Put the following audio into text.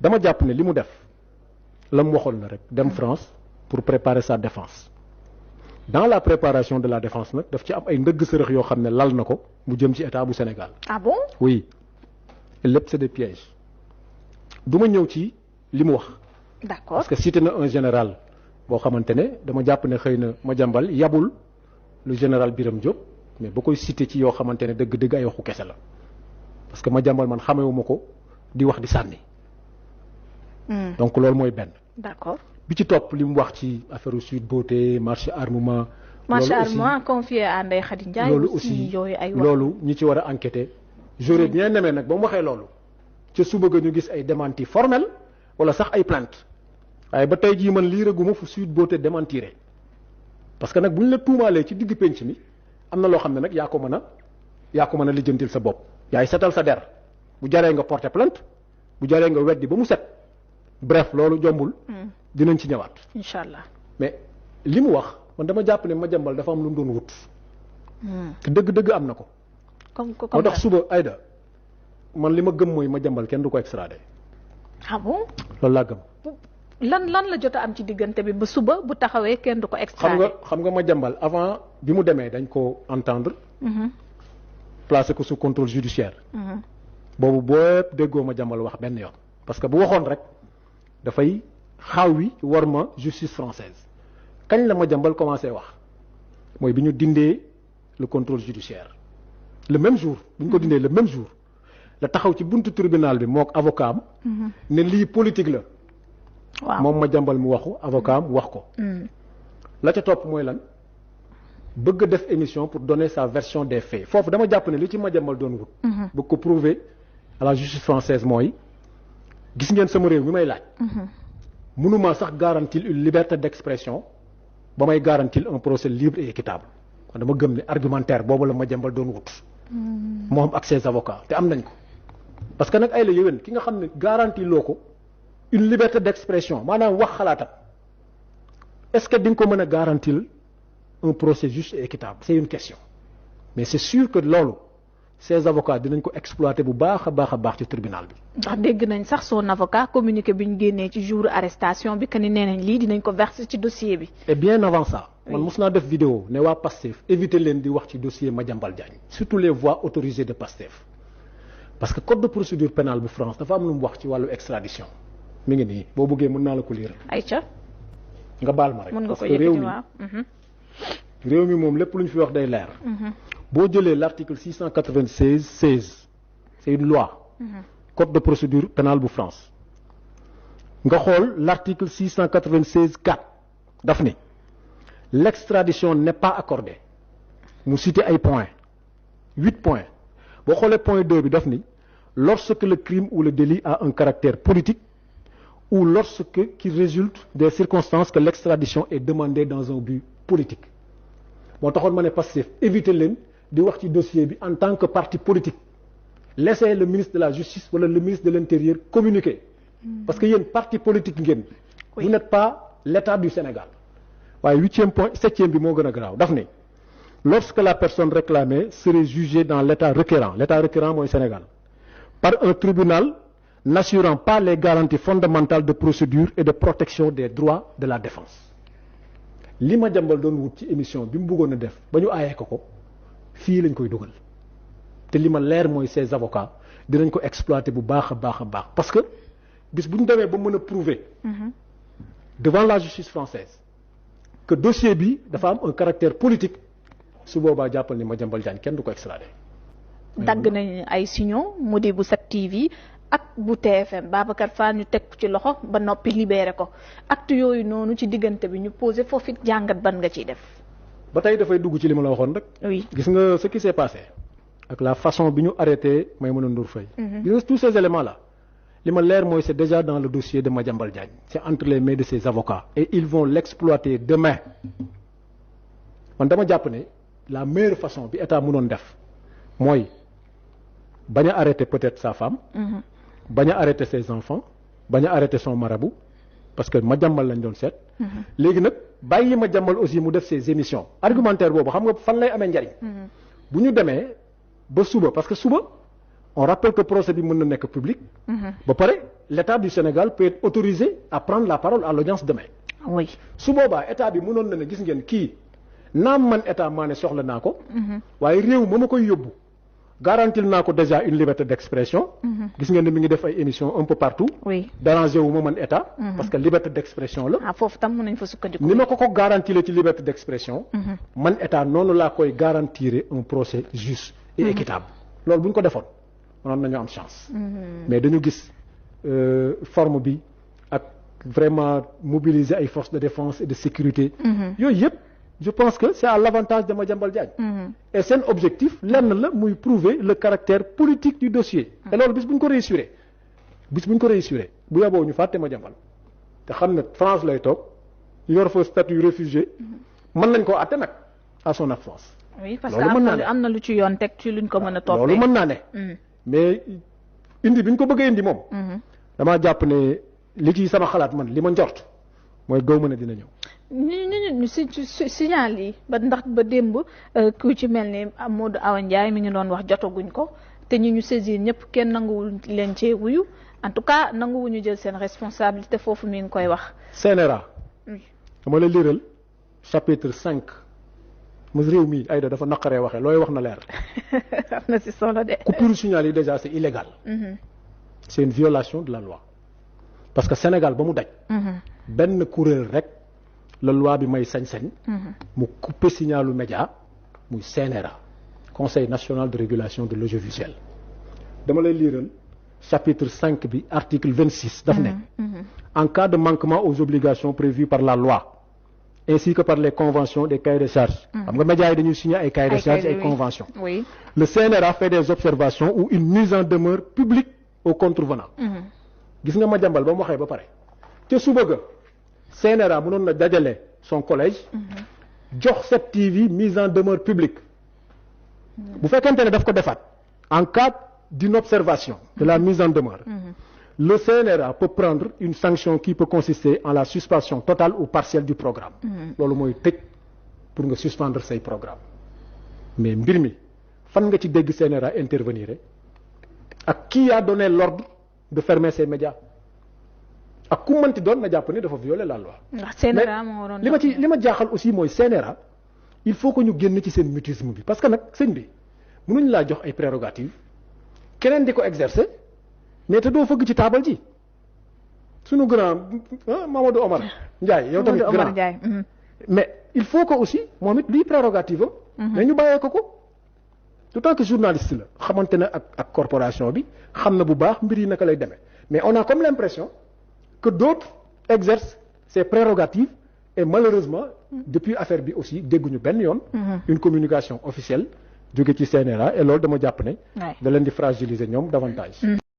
dama jàpp ne li mu def la mu waxoon la rek dem France pour préparer sa défense dans la préparation de la défense nag daf ci am ay ndëgg sërëx yoo xam ne lal na ko mu jëm ci état bu Sénégal. Ah bon? Oui lépp c'est des pièges du ma ñëw ci li mu wax. D'accord. Parce que cité na un général boo xamante ne dama jàpp ne xëy na Madiambal yabul le général Birame Diop mais ba koy cité ci yoo xamante ne dëgg-dëgg ay waxu kese la parce que Madiambal man xamewuma ko di wax di sànni. Donc loolu mooy benn. D'accord. bi ci topp li mu wax ci affaire Sweet Beauté marché armement. Marché armement confié à Ndeye Khady Ndiaye. loolu aussi yooyu ay wax loolu ñi ci war a enquêter. j'aurais bien aimé nag ba mu waxee loolu. ca suba ga ñu gis ay démenti formel wala sax ay plainte waaye ba tey jii man liiraguma fu Sweet Beauté démentiré parce que nag bu ñu la tuumaalee ci digg penc mi am na loo xam ne nag yaa ko mën a lijjantil sa bopp. yaay setal sa der bu jaree nga porter plainte bu jaree nga weddi ba mu set bref loolu jombul. dinañ ci ñëwaat. incha allah mais li mu wax man dama jàpp ne Madiambal dafa am lu mu doon wut. te dëgg-dëgg am na ko. moo tax suba Aïda man li ma gëm mooy Madiambal kenn du ko extradé. ah bon. loolu laa gëm. lan la jot a am ci diggante bi ba suba bu taxawee kenn du ko extradé. xam nga Madiambal avant bi mu demee dañ ko entendre. placé ko sous contrôle judiciaire. boobu boo déggoo Madiambal wax benn yoon. parce que bu waxoon rek dafay xaawi war ma justice française kañ la Madiambal commencé wax mooy bi ñu dindee le contrôle judiciaire le même jour bi ñu ko dindee le même jour la taxaw ci buntu tribunal bi mook avocat am ne lii politique la. waaw moom Madiambal mu waxu avocat am wax ko. la ca topp mooy lan bëgg def émission pour donner sa version des faits foofu dama jàpp ne li ci Madiambal doon wut. bëgg ko prouver à la justice française mooy gis ngeen sama réew mi may laaj. mënuma sax garantir une liberté d'expression ba may garantir un procès libre et équitable kon dama gëm ne argumentaire boobu la Madiambal doon wut. moom ak ses avocats te am nañ ko. parce que nag ay la yéwén ki nga xam ne garantie loo ko une liberté d'expression maanaam wax xalaatam est-ce que di nga ko mën a garantir un procès juste et équitable c'est une question mais c'est sûr que loolu ces avocats dinañ ko exploiter bu baax a baax ci tribunal bi. ndax dégg nañ sax son avocat communiqué bi ñu génnee ci jour arrestation bi que ni nee nañ lii dinañ ko verser ci dossier bi. et bien avant ça. man mos naa def vidéo ne waa Pastef éviter leen di wax ci dossier Madiambal Diagne surtout les voies autorisées de Pastef parce que code de procédure pénale bu France dafa am lu mu wax ci wàllu extradition mi ngi nii boo bëggee mën naa la ko lire. ayca. nga baal ma rek. mën nga ko parce que réew mi waaw. réew mi moom lépp lu ñu fi wax day leer. boo jëlee l'article 696-16 c'est une loi. code de procédure pénale bu France. nga xool l'article 696-4 daf ni l'extradition n'est pas accordée mu cité ay points 8 points boo xoolee point 2 bi daf ni lorsque le crime ou le délit a un caractère politique ou lorsque qui résulte des circonstances que l'extradition est demandée dans un but politique moo taxoon ma ne Pastef éviter leen di wax ci dossier bi en tant que parti politique laissez le ministre de la justice wala le ministre de l'intérieur communiquer parce que yéen parti politique ngeen vous n'êtes pas l'État du Sénégal waaye 8e point 7e bi moo gën a garaaw daf ne lorsque la personne réclamée serait jugée dans l'état requérant mooy Sénégal par un tribunal n'assurant pas les garanties fondamentales de procédure et de protection des droits de la défense li Madiambal doon wut ci émission bi mu bëggoon a def ba ñu aayee ko fii lañ koy dugal te li ma leer mooy ces avocats dinañ ko exploiter bu baax a baax parce que bis bu ñu demee ba mën a prouver devant la justice française que dossier bi dafa am un caractère politique su boobaa jàppal ni Madiambal Diagne kenn du ko extrader. dagg nañ ay signaux mu di bu 7TV ak bu TFM Babacar Fall ñu teg ci loxo ba noppi libéré ko acte yooyu noonu ci diggante bi ñu posé foofu jàngat ban nga ciy def. ba tey dafay dugg ci li ma la waxoon rek. oui gis nga ce qui s'est passé ak la façon bi ñu arrêté Maïmouna Ndour Faye. gis nga tous ces éléments là li ma leer mooy c'est déjà dans le dossier de Madiambal Diagne c'est entre les mains de ses avocats et ils vont l'exploiter demain man dama jàpp ne la meilleure façon bi état mënoon def mooy bañ a arrêter peut-être sa femme. bañ a arrêter ses enfants bañ a arrêter son marabout parce que Madiambal lañ doon seet. léegi nag bàyyi Madiambal aussi mu def ses émissions argumentaire boobu xam nga fan lay amee njariñ. bu ñu demee ba suba parce que suba on rappelle que procès bi mën na nekk public. ba pare l'État du Sénégal peut être autorisé à prendre la parole à l'audience demain. oui su boobaa état bi mënoon na ne gis ngeen kii naam man état maa ne soxla naa ko. waaye réew ma koy yóbbu garantil naa ko déjà une liberté d'expression. gis ngeen ne mi ngi def ay émissions un peu partout. oui dérangé wu ma man état. parce que liberté d'expression la. foofu tam mën nañ fa sukkandiku. ni ma ko garantir ci liberté d'expression. man état noonu laa koy garantir un procès juste et équitable. loolu bu ñu ko defoon mënoon nañu am chance. mais dañu gis forme bi ak vraiment mobiliser ay forces de défense et de sécurité. yooyu yëpp je pense que c'est à l'avantage de Madiambal Diagne. et seen objectif lenn la muy prouver le caractère politique du dossier. et loolu bis bu ñu ko réussir bu yaboo ñu fàtte Madiambal te xam ne France lay toog yor fa statut réfugié mën nañ koo àtte nag à son absence. oui parce que am na lu ci yoon teg ci luñ ko mën a toppee. loolu mën naa ne. mais indi bi ñu ko bëggee indi moom. damaa jàpp ne li ci sama xalaat man li ma njort mooy gaw ma ne dina ñëw. ñu signal yi ba ndax ba démb ku ci mel ni Modou Awa Ndiaye mi ngi doon wax jotaguñ ko te ñu saisir ñëpp kenn nanguwul leen cee wuyu en tout cas nanguwuñu jël seen responsabilité foofu mi ngi koy wax. CNRA. dama la liiral chapitre 5. mos réew mi Aïda dafa naqaree waxee looy wax na leer. am na si solo de. coupure signal yi déjà c'est illégal. c'est une violation de la loi. parce que Sénégal ba mu daj. benn kuréel rek la loi bi may sañ-sañ. mu couper signalu média muy CNRA Conseil national de régulation de l'audiovisuel. dama lay liiral chapitre 5 bi article 26 daf ne. en cas de manquement aux obligations prévues par la loi. ainsi que par les conventions des cahiers de charges. xam nga médias yi dañuy signer ay cahiers de charges et conventions. oui. Le CNRA fait des observations ou une mise en demeure publique aux contrevenants. gis nga Madiambal ba mu waxee ba pare te suba ga CNRA mënoon na dajale son collège. jox 7TV mise en demeure publique. bu fekkente ne daf ko defaat en cas d'une observation de la mise en demeure. Le CNRA peut prendre une sanction qui peut consister en la suspension totale ou partielle du programme. loolu mooy tëj pour nga suspendre say programme mais mbir mi fan nga ci dégg CNRA intervenir ak qui a donné l'ordre de fermer ces médias ak ku mënti doon na jàpp ne dafa violer la loi. CNRA moo waroon li ma jaaxal aussi mooy CNRA il faut que ñu génn ci seen mutisme bi parce que nag sëñ bi mënuñ laa jox ay prérogatives keneen di ko exercer. mais te doo fëgg ci taabal ji sunu grand Mamadou Omar Ndiaye yow tamit grand mais il faut que aussi moom it luy prérogative mais ñu bàyyee ko d'autant que journaliste la xamante na ak corporation bi xam na bu baax mbir yi naka lay demee mais on a comme l'impression que d'autres exercent ces prérogatives et malheureusement depuis affaire bi aussi dégguñu benn yoon une communication officielle jóge ci CNRA et loolu dama jàpp ne da leen di fragiliser ñoom davantage